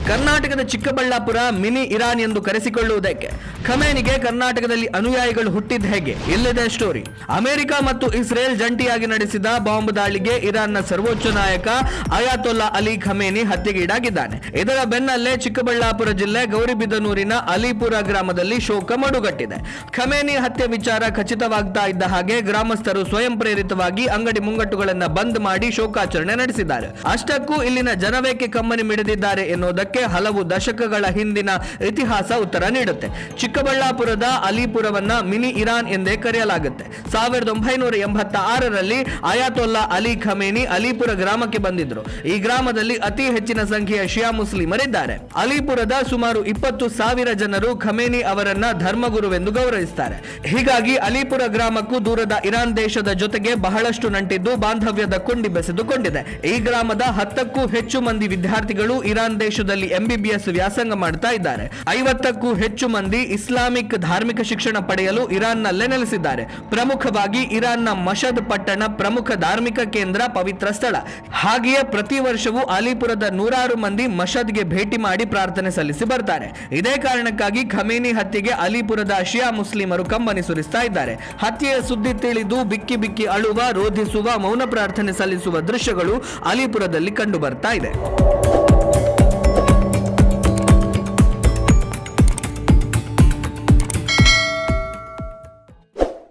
ಕರ್ನಾಟಕದ Chikkaballapur mini Iran ಎಂದು ಕರೆಸಿಕೊಳ್ಳುವುದಕ್ಕೆ ಖಮೇನಿಗೆ ಕರ್ನಾಟಕದಲ್ಲಿ ಅನುಯಾಯಿಗಳು ಹುಟ್ಟಿದ ಹೇಗೆ? ಇಲ್ಲಿದೆ ಸ್ಟೋರಿ. ಅಮೆರಿಕ ಮತ್ತು ಇಸ್ರೇಲ್ ಜಂಟಿಯಾಗಿ ನಡೆಸಿದ ಬಾಂಬ್ ದಾಳಿಗೆ ಇರಾನ್ನ ಸರ್ವೋಚ್ಚ ನಾಯಕ ಅಯಾತೊಲ್ಲಾ ಅಲಿ ಖಮೇನಿ ಹತ್ಯೆಗೀಡಾಗಿದ್ದಾನೆ. ಇದರ ಬೆನ್ನಲ್ಲೇ ಚಿಕ್ಕಬಳ್ಳಾಪುರ ಜಿಲ್ಲೆ ಗೌರಿಬಿದನೂರಿನ ಅಲಿಪುರ ಗ್ರಾಮದಲ್ಲಿ ಶೋಕ ಮಡುಗಟ್ಟಿದೆ. ಖಮೇನಿ ಹತ್ಯೆ ವಿಚಾರ ಖಚಿತವಾಗ್ತಾ ಇದ್ದ ಹಾಗೆ ಗ್ರಾಮಸ್ಥರು ಸ್ವಯಂ ಪ್ರೇರಿತವಾಗಿ ಅಂಗಡಿ ಮುಂಗಟ್ಟುಗಳನ್ನ ಬಂದ್ ಮಾಡಿ ಶೋಕಾಚರಣೆ ನಡೆಸಿದ್ದಾರೆ. ಅಷ್ಟಕ್ಕೂ ಇಲ್ಲಿನ ಜನವೇಕೆ ಕಮ್ಮನಿ ಮಿಡಿದಿದ್ದಾರೆ ಎನ್ನುವುದಕ್ಕೆ ಹಲವು ದಶಕಗಳ ಹಿಂದಿನ ಇತಿಹಾಸ ಉತ್ತರ ನೀಡುತ್ತೆ. ಚಿಕ್ಕಬಳ್ಳಾಪುರದ ಅಲಿಪುರವನ್ನ ಮಿನಿ ಇರಾನ್ ಎಂದೇ ಕರೆಯಲಾಗುತ್ತೆ. 1986ರಲ್ಲಿ ಅಯಾತೊಲ್ಲಾ ಅಲಿ ಖಮೇನಿ ಅಲಿಪುರ ಗ್ರಾಮಕ್ಕೆ ಬಂದಿದ್ರು. ಈ ಗ್ರಾಮದಲ್ಲಿ ಅತಿ ಹೆಚ್ಚಿನ ಸಂಖ್ಯೆಯ ಶಿಯಾ ಮುಸ್ಲಿಮರಿದ್ದಾರೆ. ಅಲಿಪುರದ ಸುಮಾರು 20,000 ಜನರು ಖಮೇನಿ ಅವರನ್ನ ಧರ್ಮಗುರುವೆಂದು ಗೌರವಿಸುತ್ತಾರೆ. ಹೀಗಾಗಿ ಅಲಿಪುರ ಗ್ರಾಮಕ್ಕೂ ದೂರದ ಇರಾನ್ ದೇಶದ ಜೊತೆಗೆ ಬಹಳಷ್ಟು ನಂಟಿದ್ದು ಬಾಂಧವ್ಯದ ಕೊಂಡಿ ಬೆಸೆದುಕೊಂಡಿದೆ. ಈ ಗ್ರಾಮದ 10ಕ್ಕೂ ಹೆಚ್ಚು ಮಂದಿ ವಿದ್ಯಾರ್ಥಿಗಳು ಇರಾನ್ ದೇಶದಲ್ಲಿ MBBS ವ್ಯಾಸಂಗ ಮಾಡ್ತಾ ಇದ್ದಾರೆ. 50ಕ್ಕೂ ಹೆಚ್ಚು ಮಂದಿ ಇಸ್ಲಾಮಿಕ್ ಧಾರ್ಮಿಕ ಶಿಕ್ಷಣ ಪಡೆಯಲು ಇರಾನ್ನಲ್ಲೇ ನೆಲೆಸಿದ್ದಾರೆ. ಪ್ರಮುಖವಾಗಿ ಇರಾನ್ನ ಮಷದ್ ಪಟ್ಟಣ ಪ್ರಮುಖ ಧಾರ್ಮಿಕ ಕೇಂದ್ರ, ಪವಿತ್ರ ಸ್ಥಳ. ಹಾಗೆಯೇ ಪ್ರತಿ ವರ್ಷವೂ ಅಲಿಪುರದ ನೂರಾರು ಮಂದಿ ಮಷದ್ಗೆ ಭೇಟಿ ಮಾಡಿ ಪ್ರಾರ್ಥನೆ ಸಲ್ಲಿಸಿ ಬರ್ತಾರೆ. ಇದೇ ಕಾರಣಕ್ಕಾಗಿ ಖಮೇನಿ ಹತ್ಯೆಗೆ ಅಲಿಪುರದ ಶಿಯಾ ಮುಸ್ಲಿಮರು ಕಂಬನಿ ಸುರಿಸ್ತಾ ಇದ್ದಾರೆ. ಹತ್ಯೆಯ ಸುದ್ದಿ ತಿಳಿದು ಬಿಕ್ಕಿ ಬಿಕ್ಕಿ ಅಳುವ, ರೋಧಿಸುವ, ಮೌನ ಪ್ರಾರ್ಥನೆ ಸಲ್ಲಿಸುವ ದೃಶ್ಯಗಳು ಅಲಿಪುರದಲ್ಲಿ ಕಂಡು ಬರ್ತಾ ಇದೆ.